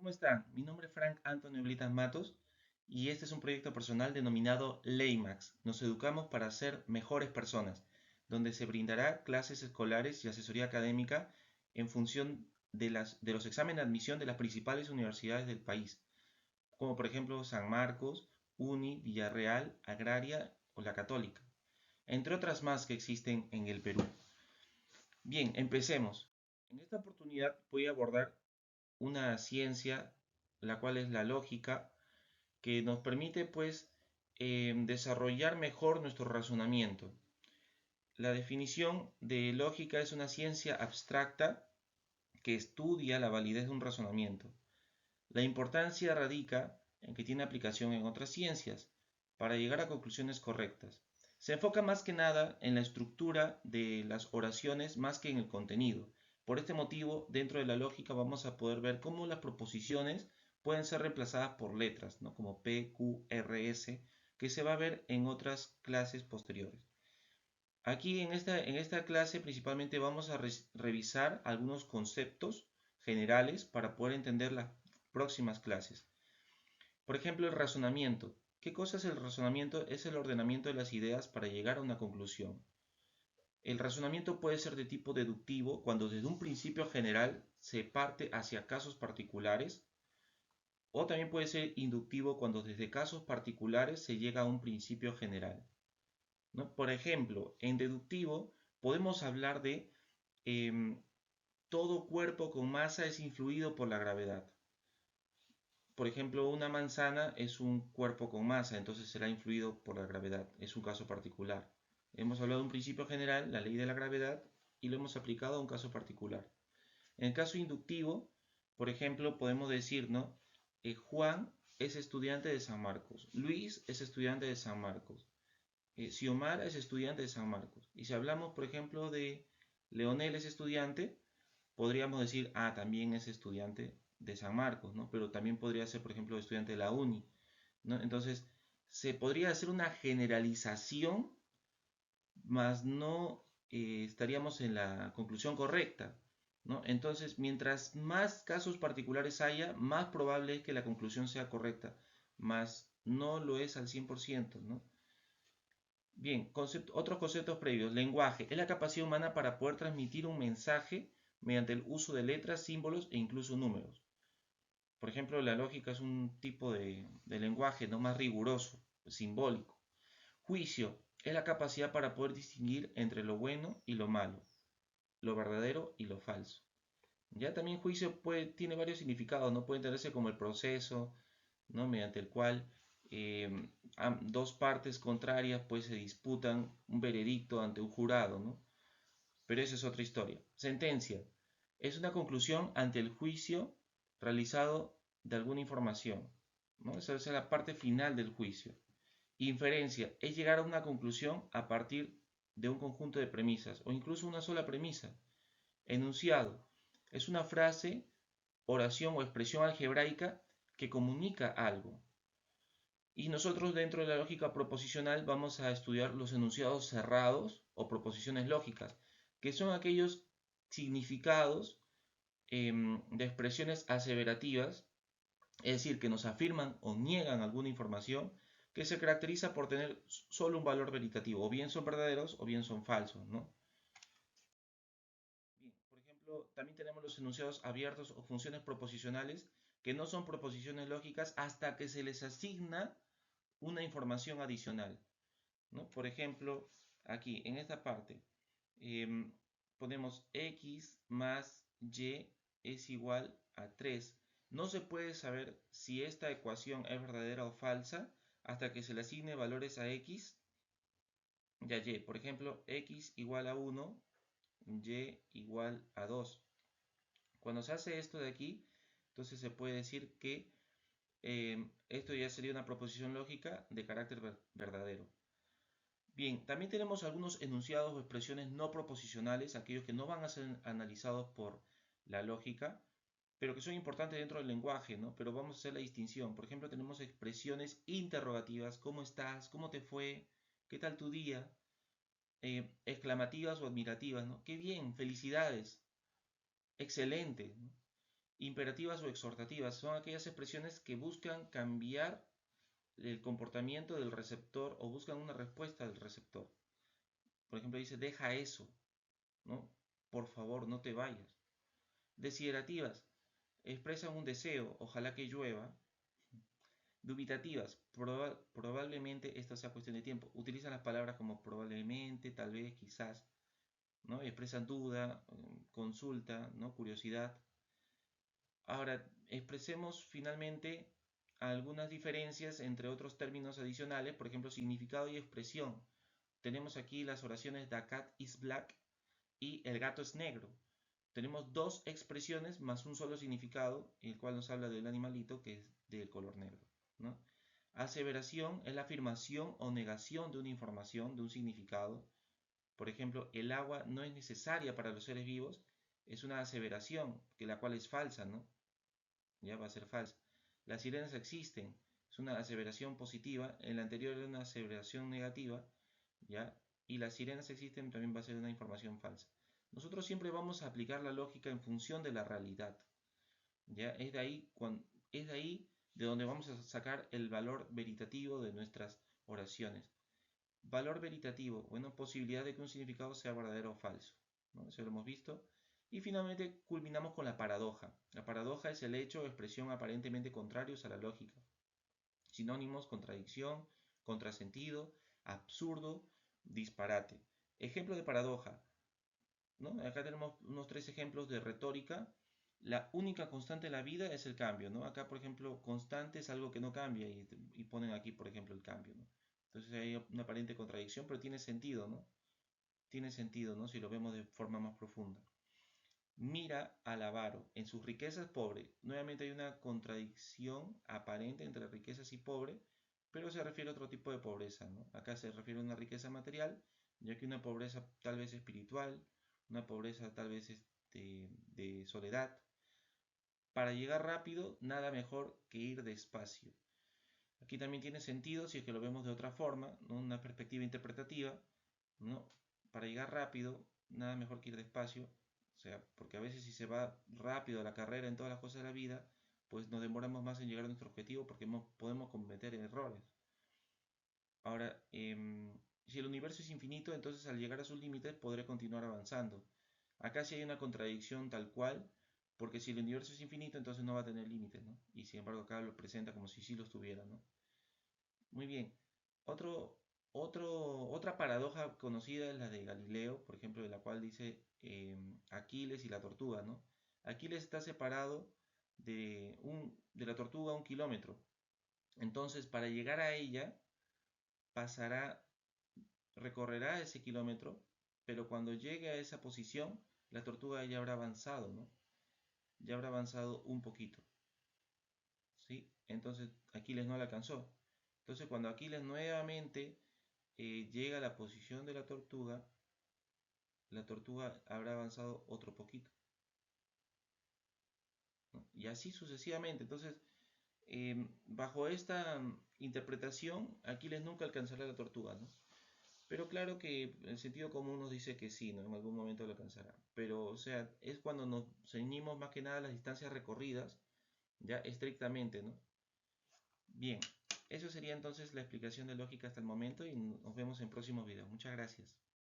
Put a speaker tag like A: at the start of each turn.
A: ¿Cómo están? Mi nombre es Frank Antonio Blitas Matos y este es un proyecto personal denominado Leymax. Nos educamos para ser mejores personas, donde se brindará clases escolares y asesoría académica en función de los exámenes de admisión de las principales universidades del país, como por ejemplo San Marcos, Uni, Villarreal, Agraria o la Católica, entre otras más que existen en el Perú. Bien, empecemos. En esta oportunidad voy a abordar una ciencia, la cual es la lógica, que nos permite pues desarrollar mejor nuestro razonamiento. La definición de lógica es una ciencia abstracta que estudia la validez de un razonamiento. La importancia radica en que tiene aplicación en otras ciencias para llegar a conclusiones correctas. Se enfoca más que nada en la estructura de las oraciones más que en el contenido. Por este motivo, dentro de la lógica vamos a poder ver cómo las proposiciones pueden ser reemplazadas por letras, ¿no? Como P, Q, R, S, que se va a ver en otras clases posteriores. Aquí en esta clase principalmente vamos a revisar algunos conceptos generales para poder entender las próximas clases. Por ejemplo, el razonamiento. ¿Qué cosa es el razonamiento? Es el ordenamiento de las ideas para llegar a una conclusión. El razonamiento puede ser de tipo deductivo cuando desde un principio general se parte hacia casos particulares, o también puede ser inductivo cuando desde casos particulares se llega a un principio general, ¿no? Por ejemplo, en deductivo podemos hablar de em, todo cuerpo con masa es influido por la gravedad. Por ejemplo, una manzana es un cuerpo con masa, entonces será influido por la gravedad. Es un caso particular. Hemos hablado de un principio general, la ley de la gravedad, y lo hemos aplicado a un caso particular. En el caso inductivo, por ejemplo, podemos decir, ¿no? Juan es estudiante de San Marcos. Luis es estudiante de San Marcos. Xiomara es estudiante de San Marcos. Y si hablamos, por ejemplo, de Leonel es estudiante, podríamos decir, también es estudiante de San Marcos, ¿no? Pero también podría ser, por ejemplo, estudiante de la Uni, ¿no? Entonces, se podría hacer una generalización, mas no estaríamos en la conclusión correcta, ¿no? Entonces, mientras más casos particulares haya, más probable es que la conclusión sea correcta, mas no lo es al 100%, ¿no? Bien, otros conceptos previos. Lenguaje es la capacidad humana para poder transmitir un mensaje mediante el uso de letras, símbolos e incluso números. Por ejemplo, la lógica es un tipo de lenguaje no más riguroso, simbólico. Juicio es la capacidad para poder distinguir entre lo bueno y lo malo, lo verdadero y lo falso. Ya también juicio tiene varios significados, no puede entenderse como el proceso, ¿no? Mediante el cual dos partes contrarias pues se disputan un veredicto ante un jurado, ¿no? Pero esa es otra historia. Sentencia es una conclusión ante el juicio realizado de alguna información, ¿no? Esa es la parte final del juicio. Inferencia es llegar a una conclusión a partir de un conjunto de premisas o incluso una sola premisa. Enunciado es una frase, oración o expresión algebraica que comunica algo. Y nosotros dentro de la lógica proposicional vamos a estudiar los enunciados cerrados o proposiciones lógicas, que son aquellos significados de expresiones aseverativas, es decir, que nos afirman o niegan alguna información que se caracteriza por tener solo un valor veritativo, o bien son verdaderos o bien son falsos, ¿no? Bien, por ejemplo, también tenemos los enunciados abiertos o funciones proposicionales que no son proposiciones lógicas hasta que se les asigna una información adicional, ¿no? Por ejemplo, aquí en esta parte em, ponemos x más y es igual a 3. No se puede saber si esta ecuación es verdadera o falsa hasta que se le asigne valores a x y a y. Por ejemplo, x igual a 1, y igual a 2. Cuando se hace esto de aquí, entonces se puede decir que esto ya sería una proposición lógica de carácter verdadero. Bien, también tenemos algunos enunciados o expresiones no proposicionales, aquellos que no van a ser analizados por la lógica, pero que son importantes dentro del lenguaje, ¿no? Pero vamos a hacer la distinción. Por ejemplo, tenemos expresiones interrogativas, ¿cómo estás? ¿Cómo te fue? ¿Qué tal tu día? Exclamativas o admirativas, ¿no? ¡Qué bien! ¡Felicidades! ¡Excelente! ¿no? Imperativas o exhortativas son aquellas expresiones que buscan cambiar el comportamiento del receptor o buscan una respuesta del receptor. Por ejemplo, dice, deja eso, ¿no? Por favor, no te vayas. Desiderativas, expresan un deseo, ojalá que llueva. Dubitativas, probablemente esto sea cuestión de tiempo. Utilizan las palabras como probablemente, tal vez, quizás, ¿no? Expresan duda, consulta, ¿no? Curiosidad. Ahora, expresemos finalmente algunas diferencias entre otros términos adicionales, por ejemplo, significado y expresión. Tenemos aquí las oraciones The cat is black y el gato es negro. Tenemos dos expresiones más un solo significado, el cual nos habla del animalito que es del color negro, ¿no? Aseveración es la afirmación o negación de una información, de un significado. Por ejemplo, el agua no es necesaria para los seres vivos, es una aseveración, que la cual es falsa, ¿no? Ya va a ser falsa. Las sirenas existen, es una aseveración positiva, en la anterior era una aseveración negativa, ¿ya? Y las sirenas existen también va a ser una información falsa. Nosotros siempre vamos a aplicar la lógica en función de la realidad, ¿ya? Es de ahí de donde vamos a sacar el valor veritativo de nuestras oraciones. Valor veritativo, bueno, posibilidad de que un significado sea verdadero o falso, ¿no? Eso lo hemos visto. Y finalmente culminamos con la paradoja. La paradoja es el hecho o expresión aparentemente contrarios a la lógica. Sinónimos, contradicción, contrasentido, absurdo, disparate. Ejemplo de paradoja, ¿no? Acá tenemos unos 3 ejemplos de retórica. La única constante en la vida es el cambio, ¿no? Acá, por ejemplo, constante es algo que no cambia y ponen aquí, por ejemplo, el cambio, ¿no? Entonces hay una aparente contradicción, pero tiene sentido, ¿no? Tiene sentido, ¿no? Si lo vemos de forma más profunda. Mira al avaro, en sus riquezas pobre. Nuevamente hay una contradicción aparente entre riquezas y pobre, pero se refiere a otro tipo de pobreza, ¿no? Acá se refiere a una riqueza material, ya que una pobreza tal vez espiritual, una pobreza tal vez de soledad. Para llegar rápido, nada mejor que ir despacio. Aquí también tiene sentido si es que lo vemos de otra forma, ¿no? Una perspectiva interpretativa, ¿no? Para llegar rápido, nada mejor que ir despacio, o sea, porque a veces si se va rápido a la carrera en todas las cosas de la vida, pues nos demoramos más en llegar a nuestro objetivo porque podemos cometer errores. Ahora, si el universo es infinito, entonces al llegar a sus límites podré continuar avanzando. Acá sí hay una contradicción tal cual, porque si el universo es infinito, entonces no va a tener límites, ¿no? Y sin embargo acá lo presenta como si sí los tuviera, ¿no? Muy bien. Otra paradoja conocida es la de Galileo, por ejemplo, de la cual dice Aquiles y la tortuga, ¿no? Aquiles está separado de la tortuga 1 kilómetro. Entonces, para llegar a ella, pasará, recorrerá ese kilómetro, pero cuando llegue a esa posición, la tortuga ya habrá avanzado, ¿no? Ya habrá avanzado un poquito, ¿sí? Entonces, Aquiles no la alcanzó. Entonces, cuando Aquiles nuevamente llega a la posición de la tortuga habrá avanzado otro poquito, ¿no? Y así sucesivamente. Entonces, bajo esta interpretación, Aquiles nunca alcanzará la tortuga, ¿no? Pero claro que el sentido común nos dice que sí, ¿no? En algún momento lo alcanzará. Pero, o sea, es cuando nos ceñimos más que nada a las distancias recorridas, ya estrictamente, ¿no? Bien, eso sería entonces la explicación de lógica hasta el momento y nos vemos en próximos videos. Muchas gracias.